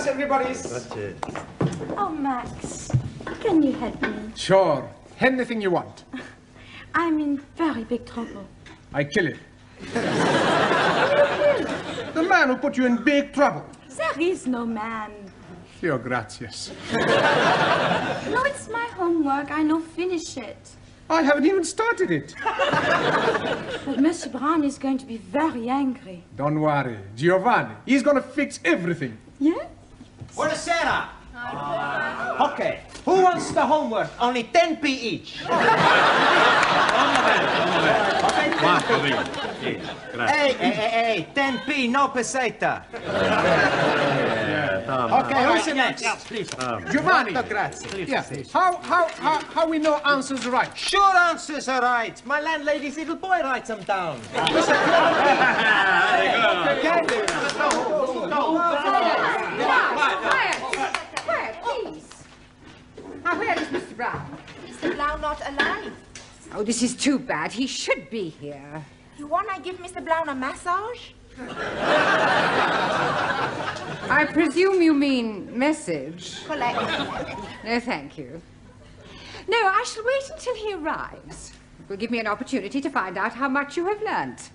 Buenas, everybody. Oh, Max, can you help me? Sure. Anything you want. I'm in very big trouble. I kill him. The man who put you in big trouble. There is no man. Your gracias. No, it's my homework. I know finish it. I haven't even started it. But Monsieur Brown is going to be very angry. Don't worry. Giovanni, he's going to fix everything. Yeah? Buonasera. Okay. Who wants the homework? Only 10p each. Hey, 10p, no peseta. Okay, who's the next? Please. Giovanni. Grazie. Yeah. How we know answers right? Sure answers are right. My landlady's little boy writes them down. Quiet, please. Now, where is Mr. Brown? Mr. Blau not alive. Oh, this is too bad. He should be here. You wanna give Mr. Blau a massage? I presume you mean message. Collect. No, thank you. No, I shall wait until he arrives. It will give me an opportunity to find out how much you have learnt.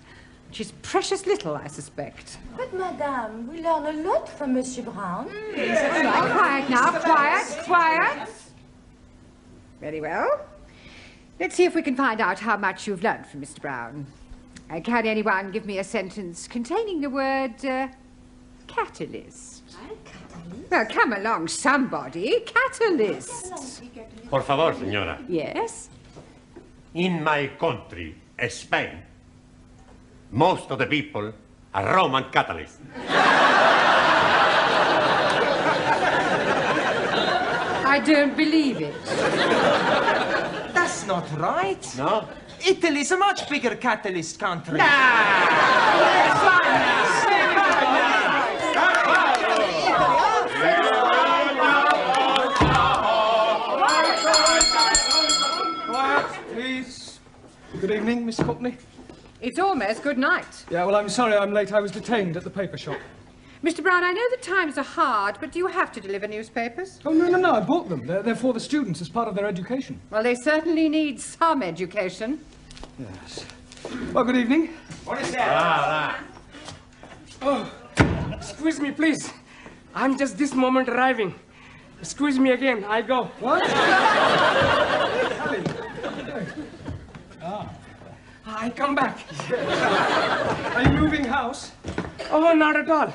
Which is precious little, I suspect. But, Madame, we learn a lot from Monsieur Brown. Quiet now, quiet. Very well. Let's see if we can find out how much you've learnt from Mr. Brown. Can anyone give me a sentence containing the word catalyst? Catalyst? Well, come along, somebody. Catalyst. Por favor, señora. Yes? In my country, Spain, most of the people are Roman Catholics. I don't believe it. That's not right. No? Italy's a much bigger catalyst country. Please. Good evening, Miss Courtney. It's almost good night. Yeah, well, I'm sorry I'm late. I was detained at the paper shop. Mr. Brown, I know the times are hard, but do you have to deliver newspapers? Oh, no, I bought them. They're for the students as part of their education. Well, they certainly need some education. Yes. Well, good evening. What is that? Oh, excuse me, please. I'm just this moment arriving. Excuse me again, I go. What? I come back. Are you moving house? Oh, not at all.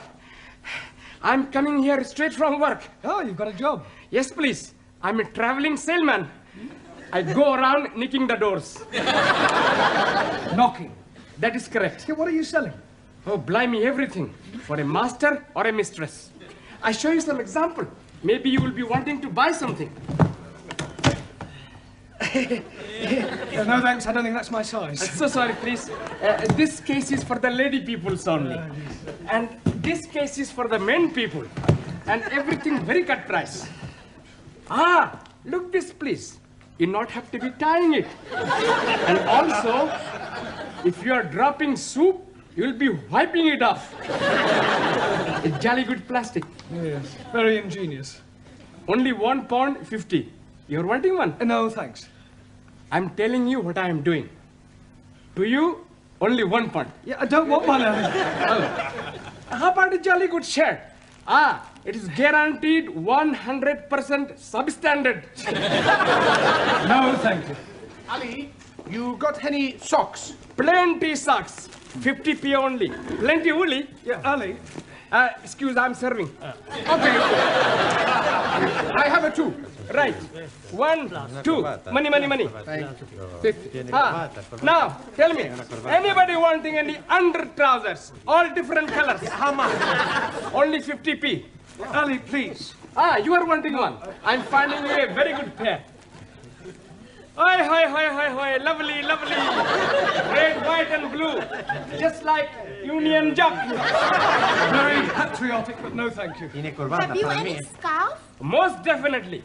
I'm coming here straight from work. Oh, you've got a job. Yes, please. I'm a traveling salesman. I go around nicking the doors. Knocking. That is correct. Yeah, what are you selling? Oh, blimey, everything. For a master or a mistress. I show you some example. Maybe you will be wanting to buy something. No, thanks. I don't think that's my size. So sorry, please. This case is for the lady peoples only. And this case is for the men people. And everything very cut price. Ah, look this, please. You not have to be tying it. And also, if you are dropping soup, you'll be wiping it off. It's jolly good plastic. Yes, very ingenious. Only £1.50. You're wanting one? No, thanks. I'm telling you what I am doing. To you, only £1. Yeah, I don't want one. How about a jolly good shirt? Ah, it is guaranteed 100% substandard. No, thank you. Ali, you got any socks? Plenty socks. 50p only. Plenty woolly. Yeah, Ali. Excuse, I'm serving. Okay. I have a 2. Right. 1, 2. Money. 50. Now, tell me, anybody wanting any under trousers? All different colors. How much? Only 50p. Ali, please. Ah, you are wanting one. I'm finding you a very good pair. Hi, lovely. Red, white and blue. Just like Union Jack. Very patriotic, but no thank you. Have you any scarf? Most definitely.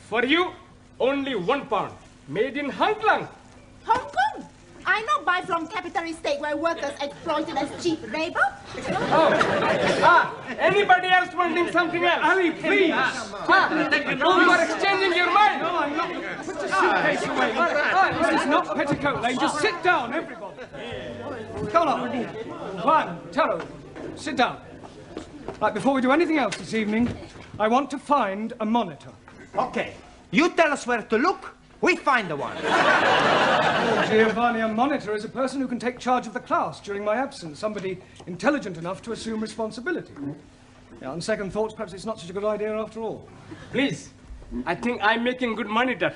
For you, only £1. Made in Hong Kong. Hong Kong? I not buy from capitalist state where workers exploited as cheap labor. Anybody else wanting something else? Ali, please. You are exchanging your mind. No, I'm not. Put your suitcase away. This is not Petticoat Lane. Just sit down, everybody. Come on. Juan, Taro, sit down. Right, before we do anything else this evening, I want to find a monitor. Okay. You tell us where to look, we find the one. Oh, Giovanni, a monitor is a person who can take charge of the class during my absence, somebody intelligent enough to assume responsibility. Yeah, on second thoughts, perhaps it's not such a good idea after all. Please, I think I'm making good monitor.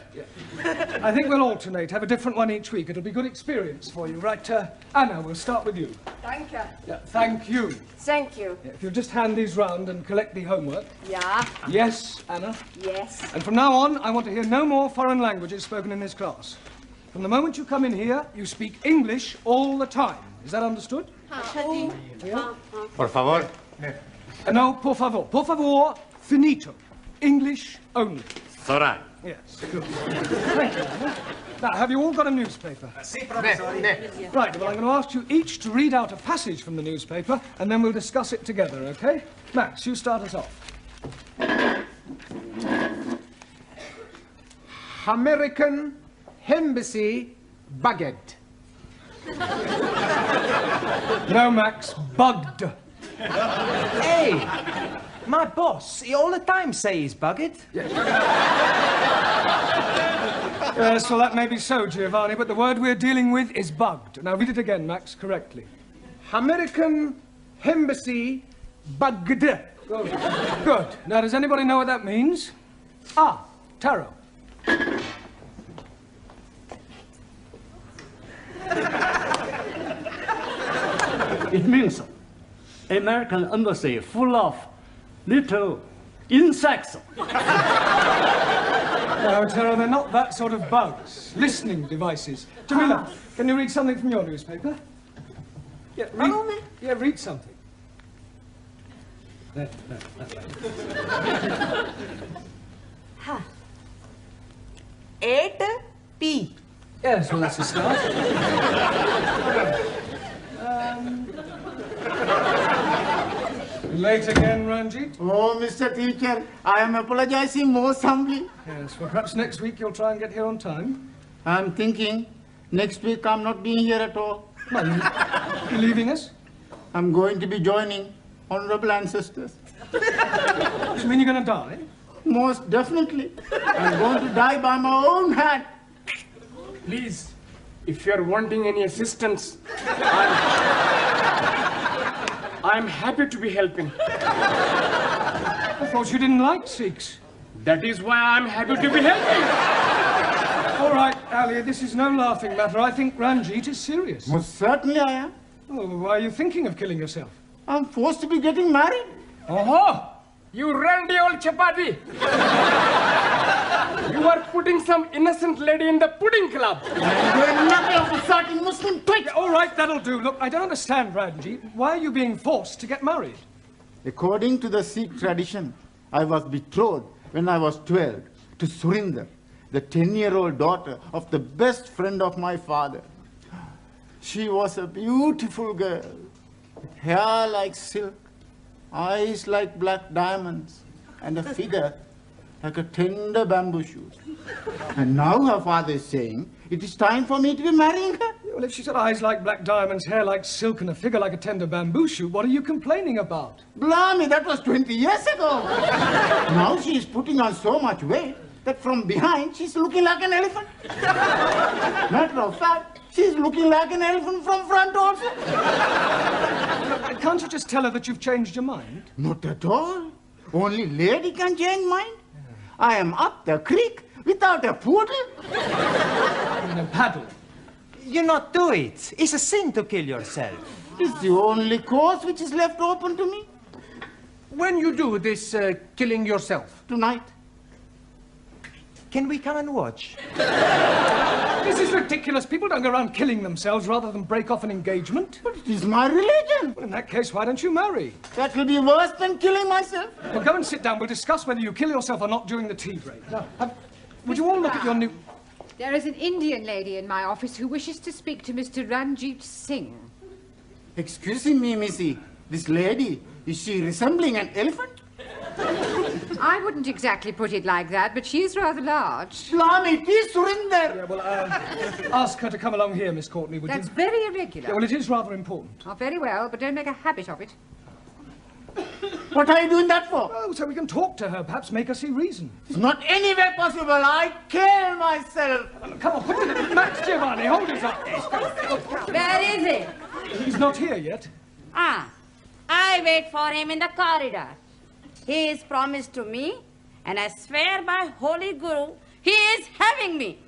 I think we'll alternate, have a different one each week. It'll be good experience for you. Right, Anna, we'll start with you. Thank you. Yeah, thank you. Thank you. Yeah, if you'll just hand these round and collect the homework. Yeah. Yes, Anna. Yes. And from now on, I want to hear no more foreign languages spoken in this class. From the moment you come in here, you speak English all the time. Is that understood? Por favor. No, por favor. Por favor, finito. English only. It's all right. Yes, good. Thank you, Anna. Now, have you all got a newspaper? Right, well, I'm going to ask you each to read out a passage from the newspaper, and then we'll discuss it together, okay? Max, you start us off. American Embassy bugged. No, Max, bugged. Hey, my boss, he all the time say he's bugged. Yes, well, that may be so, Giovanni, but the word we're dealing with is bugged. Now, read it again, Max, correctly. American Embassy bugged. Good. Good. Now, does anybody know what that means? Ah, Taro. It means American embassy full of little insects. No, Taro, they're not that sort of bugs. Listening devices. Jamila, can you read something from your newspaper? Yeah, read something. There. Huh. 8P. Yes, well, that's a start. Late again, Ranjit? Oh, Mr. Teacher, I am apologizing most humbly. Yes, well, perhaps next week you'll try and get here on time. I'm thinking next week I'm not being here at all. Well, you're leaving us? I'm going to be joining honorable ancestors. Does it mean you're going to die? Most definitely. I'm going to die by my own hand. Please, if you're wanting any assistance, I'm happy to be helping. I thought you didn't like Sikhs. That is why I'm happy to be helping. All right, Ali, this is no laughing matter. I think Ranjit is serious. Most certainly I am. Oh, why are you thinking of killing yourself? I'm forced to be getting married. Oh, you randy old chapati. You are putting some innocent lady in the pudding club. You're nothing of the sort, you Muslim twit. Yeah, all right, that'll do. Look, I don't understand, Ranjit. Why are you being forced to get married? According to the Sikh tradition, I was betrothed when I was 12 to Surinder, the 10-year-old daughter of the best friend of my father. She was a beautiful girl, with hair like silk, eyes like black diamonds, and a figure like a tender bamboo shoot. And now her father is saying, it is time for me to be marrying her. Well, if she's got eyes like black diamonds, hair like silk, and a figure like a tender bamboo shoot, what are you complaining about? Blimey, that was 20 years ago. Now she is putting on so much weight that from behind she's looking like an elephant. Matter of fact, she's looking like an elephant from front also. Can't you just tell her that you've changed your mind? Not at all. Only lady can change mind. I am up the creek without a poodle. In a paddle. You not do it. It's a sin to kill yourself. It's the only course which is left open to me. When you do this killing yourself? Tonight. Can we come and watch? This is ridiculous. People don't go around killing themselves rather than break off an engagement. But it is my religion. Well, in that case, why don't you marry? That will be worse than killing myself. Well, go and sit down. We'll discuss whether you kill yourself or not during the tea break. Now, would you all look at your new... There is an Indian lady in my office who wishes to speak to Mr. Ranjit Singh. Excuse me, Missy. This lady, is she resembling an elephant? I wouldn't exactly put it like that, but she is rather large. Blimey, it is Surinder. Yeah, well, ask her to come along here, Miss Courtney, would That's you? very irregular. Yeah, well, it is rather important. Oh, very well, but don't make a habit of it. What are you doing that for? Oh, so we can talk to her, perhaps make her see reason. It's not anywhere possible. I kill myself. Come on, put it. Max Giovanni, hold it up. Where is he? He's not here yet. I wait for him in the corridor. He is promised to me, and I swear by Holy Guru, he is having me.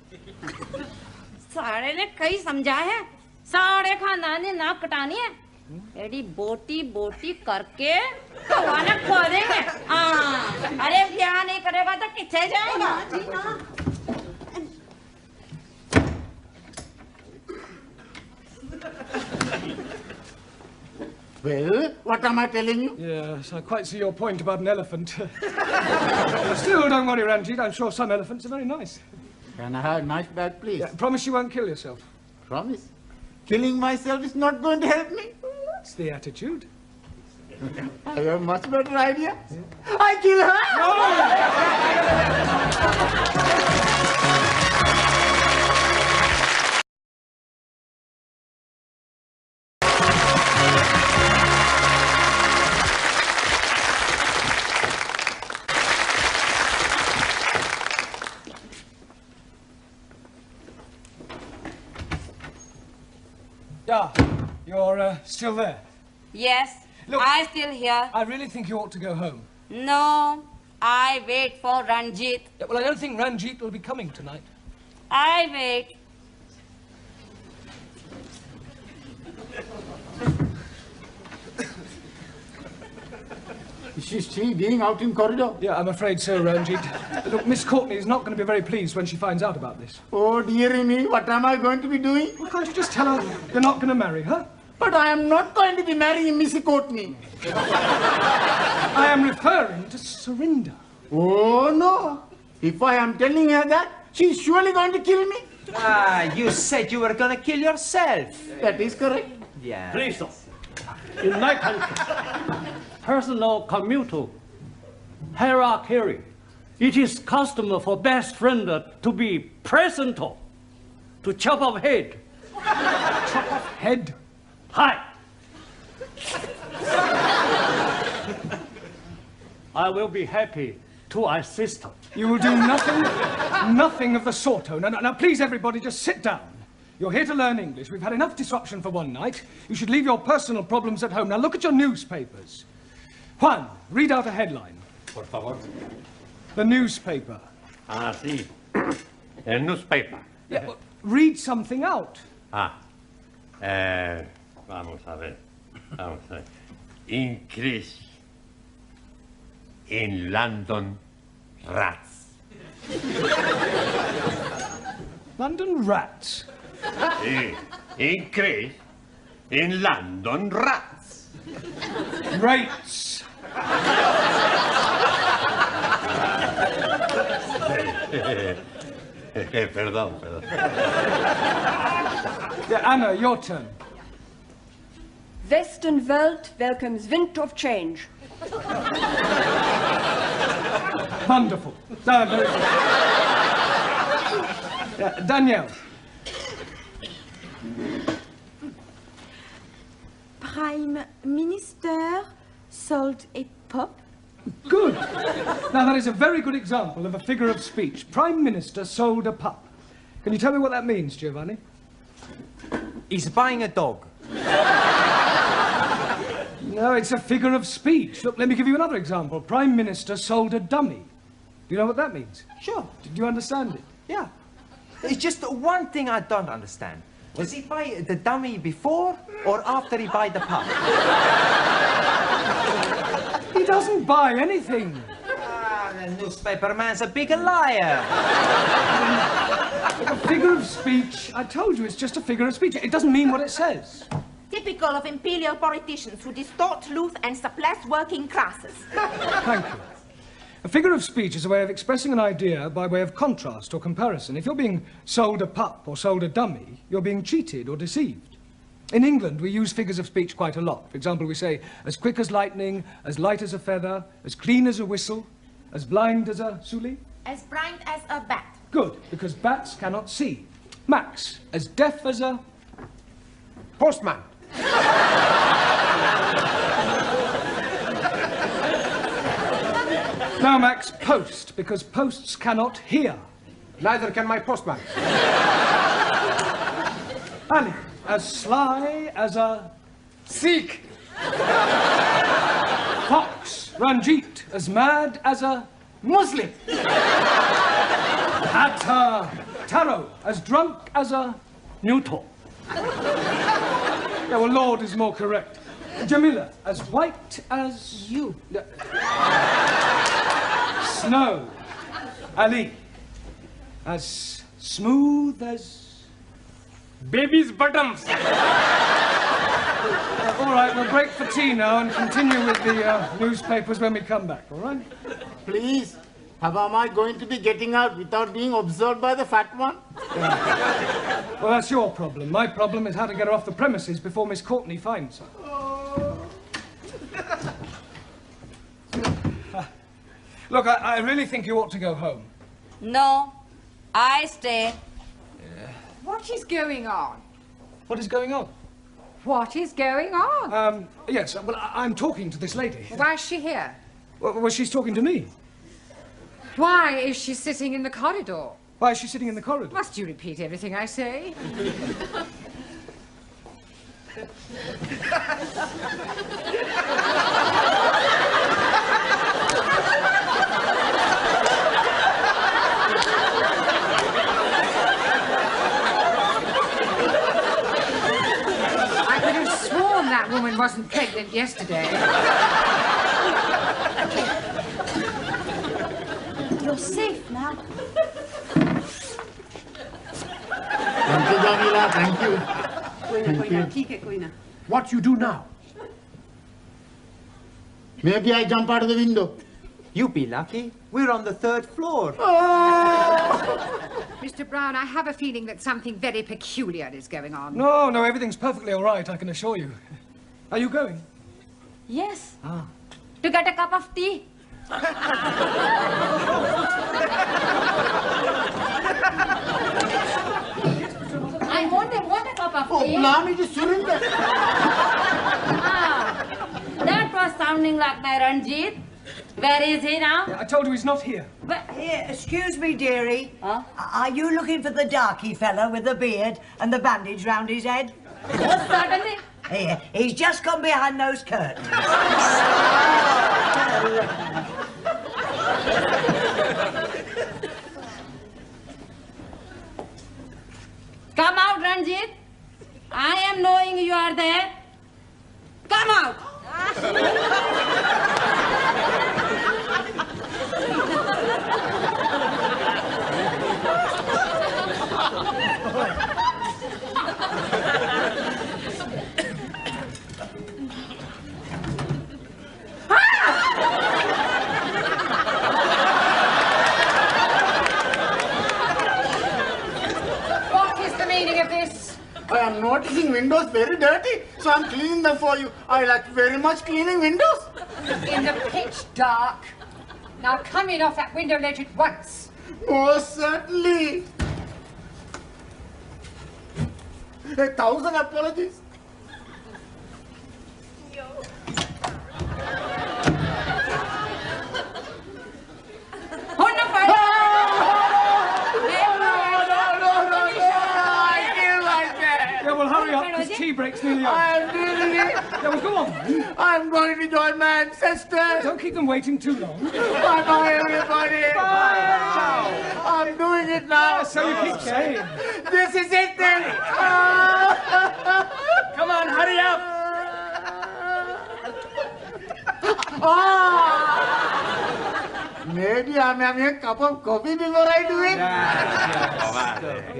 सारे ने कई समझा है, सारे खानदान ने नाक कटानी है, एडी बोटी बोटी करके कवाना खोलेंगे। अरे क्या नहीं करेगा तो किथे जाएगा? Well, what am I telling you? Yes, I quite see your point about an elephant. Still, don't worry, Ranjit. I'm sure some elephants are very nice. Can I have a knife back, please? Yeah, promise you won't kill yourself. Promise. Killing myself is not going to help me. That's the attitude. I have a much better idea. Yeah. I kill her! You're still there? Yes, Look, I still here. I really think you ought to go home. No, I wait for Ranjit. Yeah, well, I don't think Ranjit will be coming tonight. I wait. Is she being out in corridor? Yeah, I'm afraid so, Ranjit. Look, Miss Courtney is not going to be very pleased when she finds out about this. Oh, dearie me, what am I going to be doing? Well, can't you just tell her you're not going to marry her? But I am not going to be marrying Missy Courtney. I am referring to Surinder. Oh, no. If I am telling her that, she's surely going to kill me. You said you were going to kill yourself. That is correct. Yeah. Please, sir. In my country, personal commutal hierarchy, it is custom for best friend to be present to chop off head. Chop off head? Hi. I will be happy to assist her. You will do nothing of the sort. Now, please, everybody, just sit down. You're here to learn English. We've had enough disruption for one night. You should leave your personal problems at home. Now, look at your newspapers. Juan, read out a headline. Por favor. The newspaper. Ah, sí. El newspaper. Yeah, well, read something out. Vamos a ver. Increase in London rats. London rats? Sí. Increase in London rats. Rates. Perdón. Yeah, Anna, your turn. Western Welt welcomes wind of change. Wonderful. Very good. Danielle. Prime Minister sold a pup. Good. Now, that is a very good example of a figure of speech. Prime Minister sold a pup. Can you tell me what that means, Giovanni? He's buying a dog. No, it's a figure of speech. Look, let me give you another example. Prime Minister sold a dummy. Do you know what that means? Sure. Do you understand it? Yeah. It's just one thing I don't understand. Does he buy the dummy before or after he buy the pup? He doesn't buy anything. The newspaper man's a big liar. A figure of speech. I told you, it's just a figure of speech. It doesn't mean what it says. Typical of imperial politicians who distort truth and suppress working classes. Thank you. A figure of speech is a way of expressing an idea by way of contrast or comparison. If you're being sold a pup or sold a dummy, you're being cheated or deceived. In England, we use figures of speech quite a lot. For example, we say, as quick as lightning, as light as a feather, as clean as a whistle, as blind as a Suli. As blind as a bat. Good, because bats cannot see. Max, as deaf as a... Postman. Now, Max, post, because posts cannot hear. Neither can my postman. Ali, as sly as a... Sikh. Fox, Ranjit, as mad as a... Muslim. Taro, as drunk as a... Neutral. Yeah, well, Lord is more correct. Jamila, as white as... You. Snow. Ali, as smooth as... Baby's bottoms. All right, we'll break for tea now and continue with the newspapers when we come back, all right? Please, how am I going to be getting out without being observed by the fat one? Well, that's your problem. My problem is how to get her off the premises before Miss Courtney finds her. Look, I really think you ought to go home. No, I stay. What is going on? What is going on? What is going on? Yes, well, I'm talking to this lady. Why is she here? Well, she's talking to me. Why is she sitting in the corridor? Why is she sitting in the corridor? Must you repeat everything I say? I could have sworn that woman wasn't pregnant yesterday. You're safe now. Thank you, Jamila, thank you. What you do now? Maybe I jump out of the window. You be lucky. We're on the 3rd floor. Mr. Brown, I have a feeling that something very peculiar is going on. No, everything's perfectly all right, I can assure you. Are you going? Yes. To get a cup of tea. I want a cup of tea. Allow me to surrender. That was sounding like my Ranjit. Where is he now? I told you he's not here. Here, excuse me, dearie. Huh? Are you looking for the darky fella with the beard and the bandage round his head? Yes, certainly. Here, he's just gone behind those curtains. Come out, Ranjit. I am knowing you are there. Come out. What is the meaning of this? I am noticing windows very dirty, so I'm cleaning them for you. I like very much cleaning windows. In the pitch dark. Now come in off that window ledge at once. Most certainly. 1,000 apologies. Yeah, well, hurry up, because tea break's nearly over. I'm doing it. Yeah, well, go on. I'm going to join my ancestors. Don't keep them waiting too long. Bye-bye, everybody. Bye. I'm doing it now. So you keep saying. This is it then. Come on, hurry up. Maybe I'm having a cup of coffee before I do it.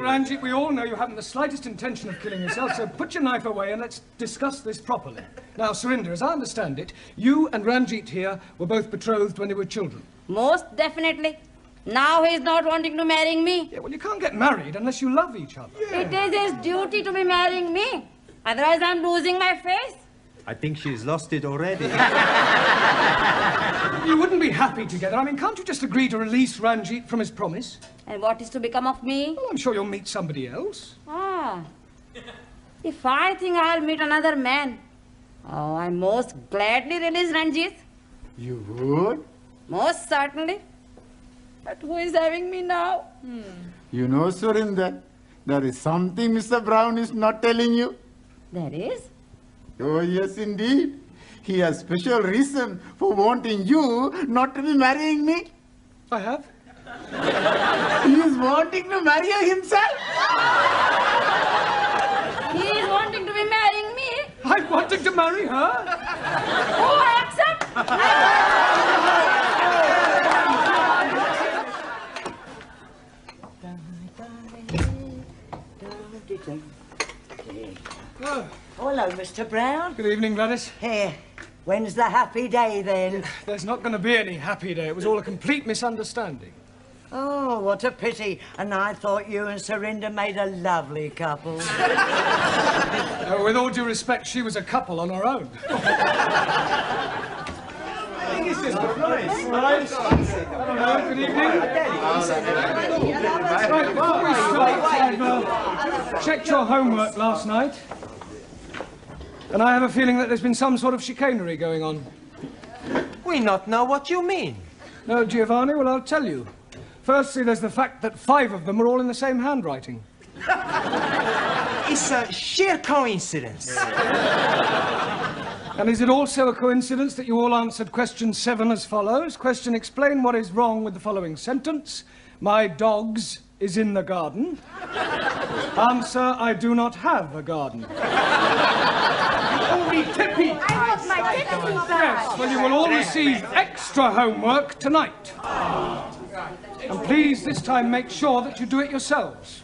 Ranjit, we all know you haven't the slightest intention of killing yourself, so put your knife away and let's discuss this properly. Now, Surinder, as I understand it, you and Ranjit here were both betrothed when you were children. Most definitely. Now he is not wanting to marry me. Yeah, well, you can't get married unless you love each other. It is his duty to be marrying me. Otherwise, I'm losing my face. I think she's lost it already. You wouldn't be happy together. I mean, can't you just agree to release Ranjit from his promise? And what is to become of me? Well, I'm sure you'll meet somebody else. Ah. If I think I'll meet another man, oh, I most gladly release Ranjit. You would? Most certainly. But who is having me now? You know, Surinder, there is something Mr. Brown is not telling you. There is? Oh, yes, indeed. He has special reason for wanting you not to be marrying me. I have? He is wanting to marry you himself. He is wanting to be marrying me. I'm wanting to marry her. Oh, I accept. Oh, hello, Mr. Brown. Good evening, Gladys. Here. When's the happy day, then? There's not going to be any happy day. It was all a complete misunderstanding. Oh, what a pity. And I thought you and Surinder made a lovely couple. With all due respect, she was a couple on her own. I think it's just nice. Hello, good evening. Right, before we start, I've checked your homework last night. And I have a feeling that there's been some sort of chicanery going on. We not know what you mean. No, Giovanni, well, I'll tell you. Firstly, there's the fact that 5 of them are all in the same handwriting. It's a sheer coincidence. And is it also a coincidence that you all answered question 7 as follows? Question: explain what is wrong with the following sentence. My dogs is in the garden. Answer: I do not have a garden. Only Tippy. I want my Tippy back. Yes, well, you will all receive extra homework tonight. And please, this time, make sure that you do it yourselves.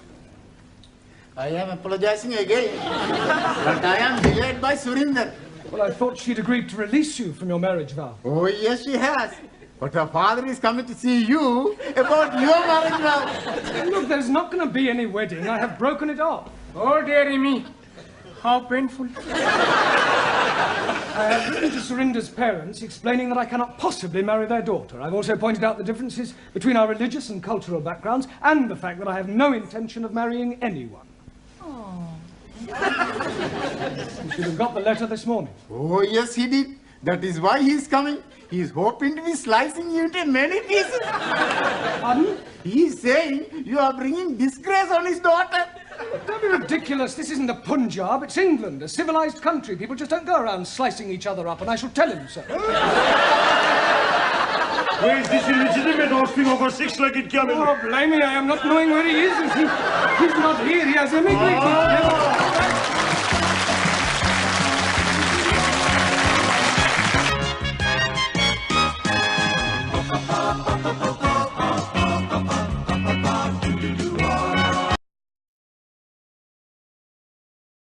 I am apologizing again, but I am delayed by Surinder. Well, I thought she'd agreed to release you from your marriage vow. Oh, yes, she has. But her father is coming to see you about your marriage vow. Look, there's not going to be any wedding. I have broken it off. Oh, dearie me. How painful. I have written to Surinder's parents explaining that I cannot possibly marry their daughter. I've also pointed out the differences between our religious and cultural backgrounds and the fact that I have no intention of marrying anyone. You should have got the letter this morning. Oh, yes, he did. That is why he is coming. He is hoping to be slicing you into many pieces. Pardon? He is saying you are bringing disgrace on his daughter. Don't be ridiculous. This isn't the Punjab. It's England, a civilized country. People just don't go around slicing each other up, and I shall tell him so. Where is this illegitimate offspring of a six-legged camel? Oh, blame me. I am not knowing where he is. He's not here. He has emigrated.